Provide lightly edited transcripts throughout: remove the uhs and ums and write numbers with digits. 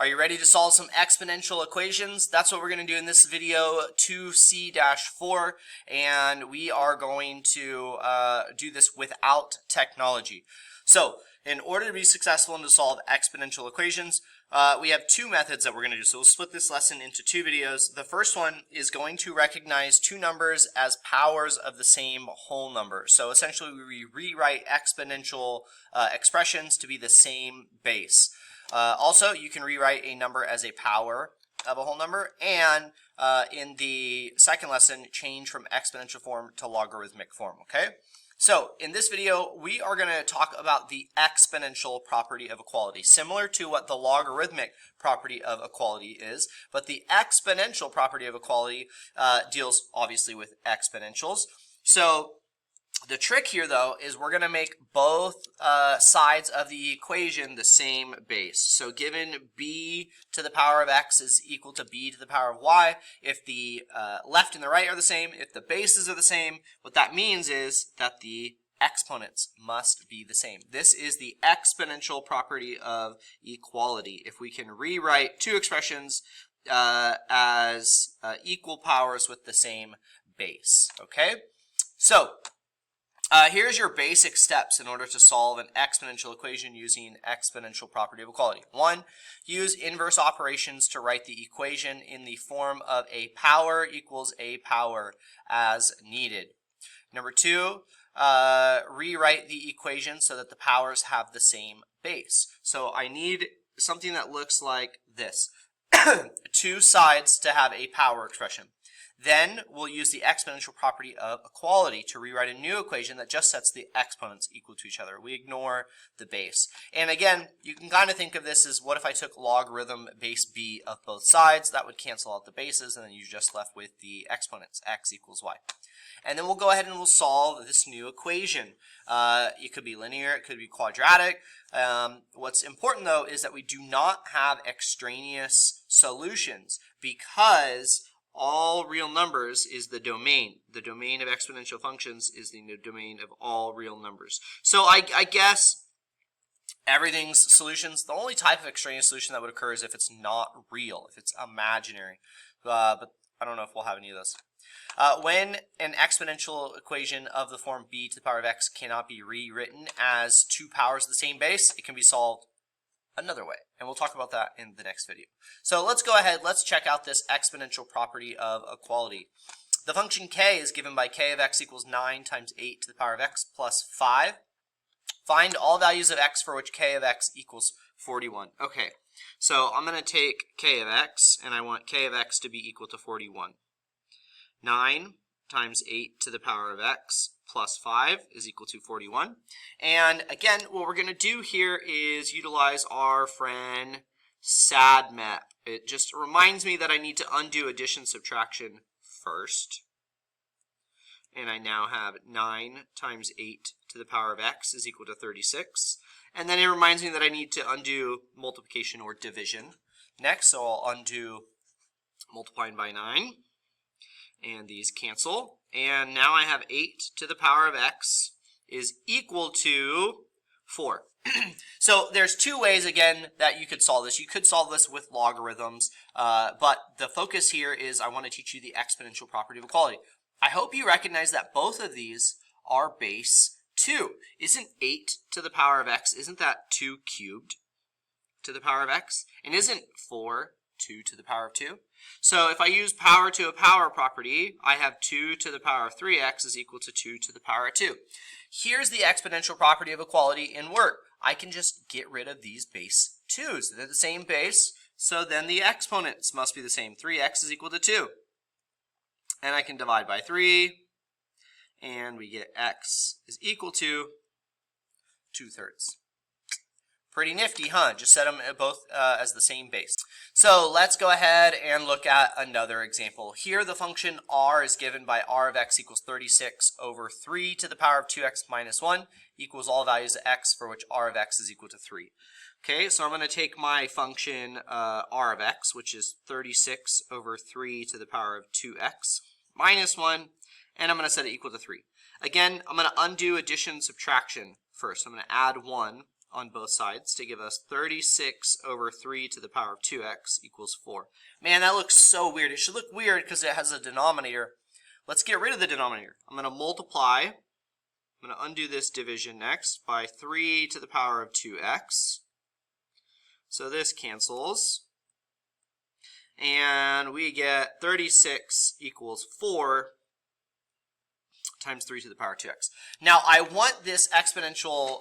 Are you ready to solve some exponential equations? That's what we're going to do in this video, 2C-4, and we are going to do this without technology. So, in order to be successful and to solve exponential equations, we have two methods that we're going to do. So we'll split this lesson into two videos. The first one is going to recognize two numbers as powers of the same whole number. So essentially we rewrite exponential expressions to be the same base. Also, you can rewrite a number as a power of a whole number, and in the second lesson, change from exponential form to logarithmic form, okay? So, in this video, we are going to talk about the exponential property of equality, similar to what the logarithmic property of equality is, but the exponential property of equality deals obviously with exponentials. So, the trick here, though, is we're going to make both sides of the equation the same base. So given b to the power of x is equal to b to the power of y, if the left and the right are the same, if the bases are the same, what that means is that the exponents must be the same. This is the exponential property of equality. If we can rewrite two expressions as equal powers with the same base, okay? So, here's your basic steps in order to solve an exponential equation using exponential property of equality. 1, use inverse operations to write the equation in the form of a power equals a power as needed. Number 2, rewrite the equation so that the powers have the same base. So I need something that looks like this. Two sides to have a power expression. Then we'll use the exponential property of equality to rewrite a new equation that just sets the exponents equal to each other. We ignore the base. And again, you can kind of think of this as, what if I took logarithm base b of both sides? That would cancel out the bases, and then you're just left with the exponents, x equals y. And then we'll go ahead and we'll solve this new equation. It could be linear, it could be quadratic. What's important, though, is that we do not have extraneous solutions, because all real numbers is the domain. The domain of exponential functions is the domain of all real numbers. So I guess everything's solutions. The only type of extraneous solution that would occur is if it's not real, if it's imaginary. But I don't know if we'll have any of those. When an exponential equation of the form b to the power of x cannot be rewritten as two powers of the same base, it can be solved another way, and we'll talk about that in the next video. So let's go ahead, let's check out this exponential property of equality. The function k is given by k of x equals 9 times 8 to the power of x plus 5. Find all values of x for which k of x equals 41. Okay, so I'm going to take k of x, and I want k of x to be equal to 41. 9 times 8 to the power of x plus 5 is equal to 41. And again, what we're going to do here is utilize our friend SADMAP. It just reminds me that I need to undo addition subtraction first. And I now have 9 times 8 to the power of x is equal to 36. And then it reminds me that I need to undo multiplication or division next. So I'll undo multiplying by 9. And these cancel, and now I have 8 to the power of x is equal to 4. So there's two ways, again, that you could solve this. You could solve this with logarithms, but the focus here is I want to teach you the exponential property of equality. I hope you recognize that both of these are base 2. Isn't 8 to the power of x, isn't that 2 cubed to the power of x? And isn't 4 2 to the power of 2? So if I use power to a power property, I have 2 to the power of 3x is equal to 2 to the power of 2. Here's the exponential property of equality in work. I can just get rid of these base 2's. They're the same base, so then the exponents must be the same. 3x is equal to 2. And I can divide by 3, and we get x is equal to 2/3. Pretty nifty, huh? Just set them both as the same base. So let's go ahead and look at another example. Here the function r is given by r of x equals 36 over 3 to the power of 2x minus 1 equals all values of x for which r of x is equal to 3. Okay, so I'm going to take my function r of x, which is 36 over 3 to the power of 2x minus 1, and I'm going to set it equal to 3. Again, I'm going to undo addition subtraction first. I'm going to add 1 on both sides to give us 36 over 3 to the power of 2x equals 4. Man, that looks so weird. It should look weird because it has a denominator. Let's get rid of the denominator. I'm going to multiply. I'm going to undo this division next by 3 to the power of 2x. So this cancels. And we get 36 equals 4 times 3 to the power of 2x. Now, I want this exponential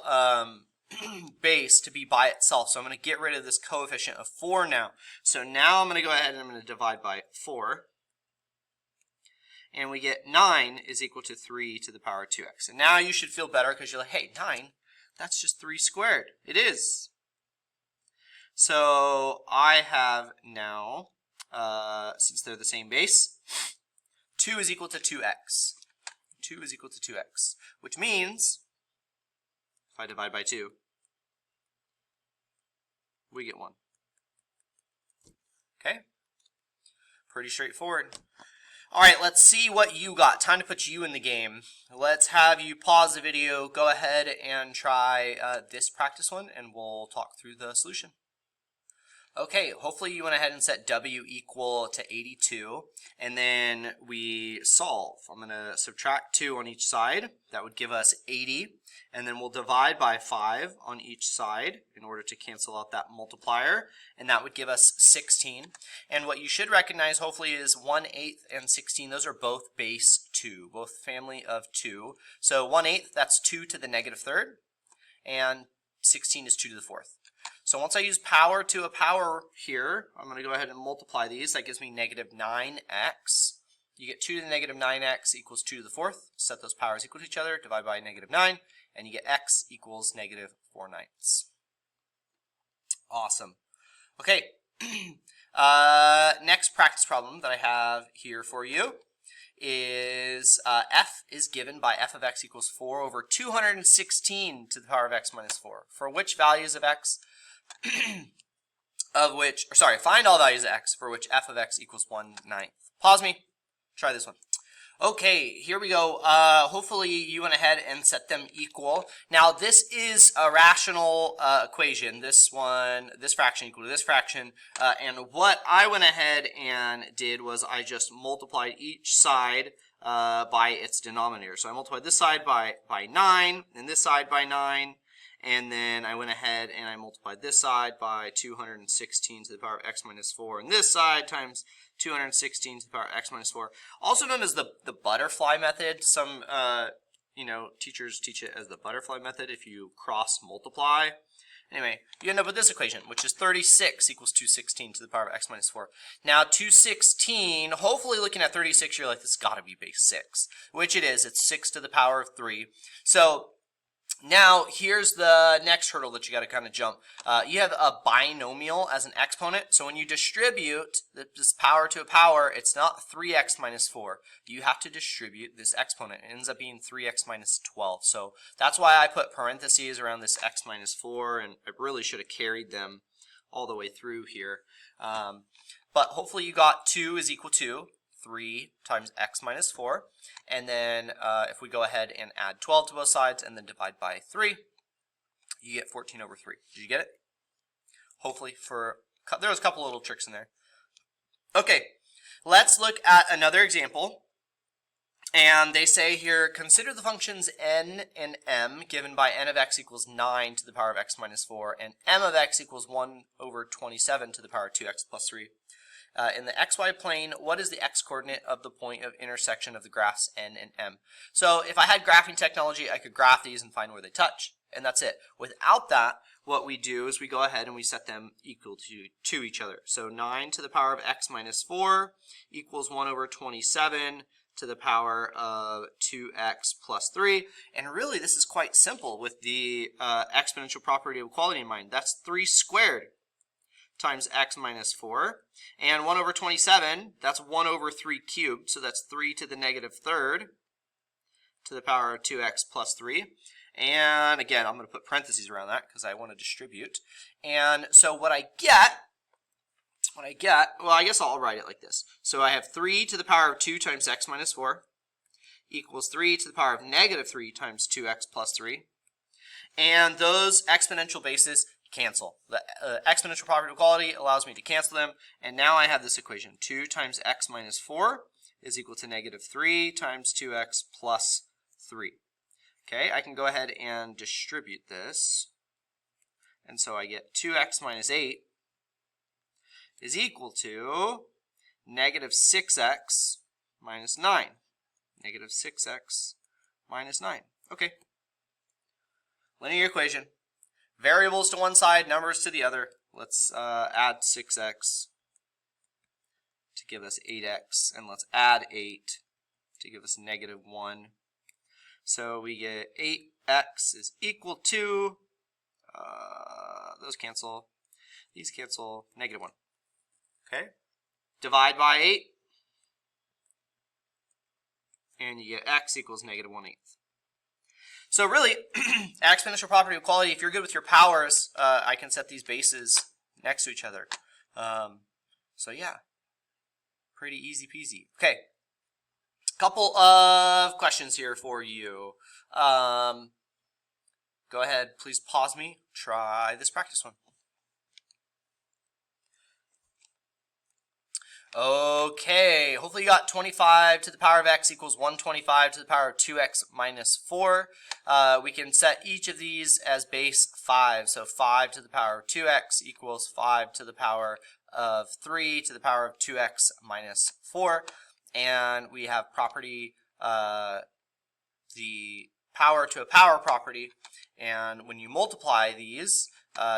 base to be by itself, so I'm going to get rid of this coefficient of 4 now. So now I'm going to go ahead and I'm going to divide by 4. And we get 9 is equal to 3 to the power of 2x. And now you should feel better because you're like, hey, 9, that's just 3 squared. It is. So I have now, since they're the same base, 2 is equal to 2x. 2 is equal to 2x, which means if I divide by 2, we get 1. Okay? Pretty straightforward. All right, let's see what you got. Time to put you in the game. Let's have you pause the video, go ahead and try this practice one, and we'll talk through the solution. Okay, hopefully you went ahead and set w equal to 82, and then we solve. I'm going to subtract 2 on each side. That would give us 80, and then we'll divide by 5 on each side in order to cancel out that multiplier, and that would give us 16. And what you should recognize, hopefully, is 1/8 and 16. Those are both base 2, both family of 2. So 1/8, that's 2 to the negative third, and 16 is 2 to the fourth. So once I use power to a power here, I'm going to go ahead and multiply these. That gives me negative 9x. You get 2 to the negative 9x equals 2 to the fourth. Set those powers equal to each other, divide by negative 9, and you get x equals negative 4/9. Awesome. Okay, next practice problem that I have here for you is f is given by f of x equals 4 over 216 to the power of x minus 4. For which values of x find all values of x for which f of x equals 1/9. Pause me. Try this one. Okay, here we go. Hopefully you went ahead and set them equal. Now this is a rational equation. This fraction equal to this fraction. And what I went ahead and did was I just multiplied each side by its denominator. So I multiplied this side by 9, and this side by 9. And then I went ahead and I multiplied this side by 216 to the power of x minus 4, and this side times 216 to the power of x minus 4. Also known as the butterfly method. Some teachers teach it as the butterfly method if you cross multiply. Anyway, you end up with this equation, which is 36 equals 216 to the power of x minus 4. Now 216, hopefully looking at 36, you're like, this has got to be base 6, which it is. It's 6 to the power of 3. So now, here's the next hurdle that you got to kind of jump. You have a binomial as an exponent, so when you distribute this power to a power, it's not 3x minus 4. You have to distribute this exponent. It ends up being 3x minus 12. So that's why I put parentheses around this x minus 4, and I really should have carried them all the way through here. But hopefully you got 2 is equal to 3 times x minus 4, and then if we go ahead and add 12 to both sides and then divide by 3, you get 14 over 3. Did you get it? Hopefully. There was a couple little tricks in there. Okay, let's look at another example, and they say here, consider the functions n and m given by n of x equals 9 to the power of x minus 4 and m of x equals 1 over 27 to the power of 2x plus 3. In the xy plane, what is the x-coordinate of the point of intersection of the graphs n and m? So if I had graphing technology, I could graph these and find where they touch, and that's it. Without that, what we do is we go ahead and we set them equal to each other. So 9 to the power of x minus 4 equals 1 over 27 to the power of 2x plus 3. And really, this is quite simple with the exponential property of equality in mind. That's 3 squared times x minus 4. And 1 over 27, that's 1 over 3 cubed, so that's 3 to the negative third to the power of 2x plus 3. And again, I'm going to put parentheses around that because I want to distribute. And so what I get, well, I guess I'll write it like this. So I have 3 to the power of 2 times x minus 4 equals 3 to the power of negative 3 times 2x plus 3. and those exponential bases cancel. The exponential property of equality allows me to cancel them, and now I have this equation. 2 times x minus 4 is equal to negative 3 times 2x plus 3. Okay, I can go ahead and distribute this, and so I get 2x minus 8 is equal to negative 6x minus 9. Negative 6x minus 9. Okay. Linear equation. Variables to one side, numbers to the other. Let's add 6x to give us 8x, and let's add 8 to give us negative 1. So we get 8x is equal to, those cancel, these cancel, negative 1. Okay? Divide by 8, and you get x equals negative 1/8. So really, exponential property of equality, if you're good with your powers, I can set these bases next to each other. So yeah, pretty easy peasy. Okay, couple of questions here for you. Go ahead, please pause me. Try this practice one. Okay, hopefully you got 25 to the power of x equals 125 to the power of 2x minus 4. We can set each of these as base 5. So 5 to the power of 2x equals 5 to the power of 3 to the power of 2x minus 4. And we have property, the power to a power property. And when you multiply these,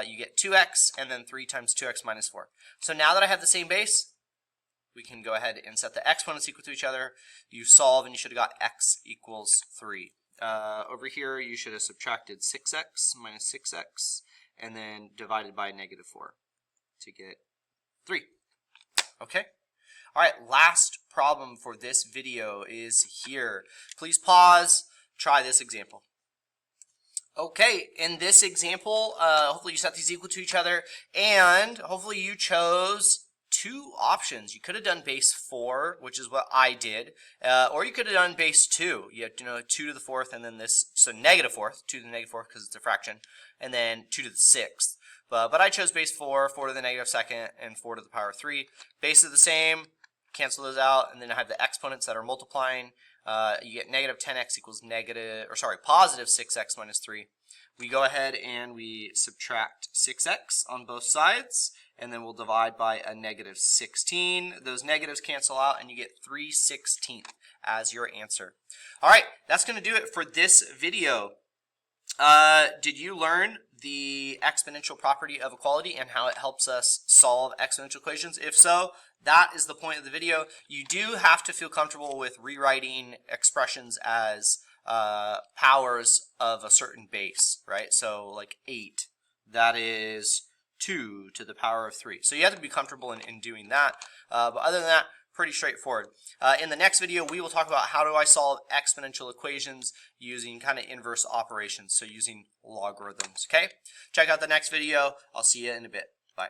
you get 2x and then 3 times 2x minus 4. So now that I have the same base, we can go ahead and set the exponents equal to each other. You solve and you should have got x equals 3. Over here you should have subtracted 6x minus 6x and then divided by negative 4 to get 3. Okay? Alright, last problem for this video is here. Please pause, try this example. Okay, in this example, hopefully you set these equal to each other, and hopefully you chose two options. You could have done base 4, which is what I did, or you could have done base 2. You have 2 to the 4th, and then this, so negative 4th, 2 to the negative 4th because it's a fraction, and then 2 to the 6th. But I chose base 4, 4 to the negative 2nd, and 4 to the power of 3. Base is the same, cancel those out, and then I have the exponents that are multiplying. You get negative 10x equals positive 6x minus 3. We go ahead and we subtract 6x on both sides, and then we'll divide by a negative 16. Those negatives cancel out, and you get 3/16 as your answer. All right, that's going to do it for this video. Did you learn the exponential property of equality and how it helps us solve exponential equations? If so, that is the point of the video. You do have to feel comfortable with rewriting expressions as powers of a certain base, right? So like 8, that is 2 to the power of 3. So you have to be comfortable in doing that. But other than that, pretty straightforward. In the next video, we will talk about how do I solve exponential equations using kind of inverse operations, so using logarithms, okay? Check out the next video. I'll see you in a bit. Bye.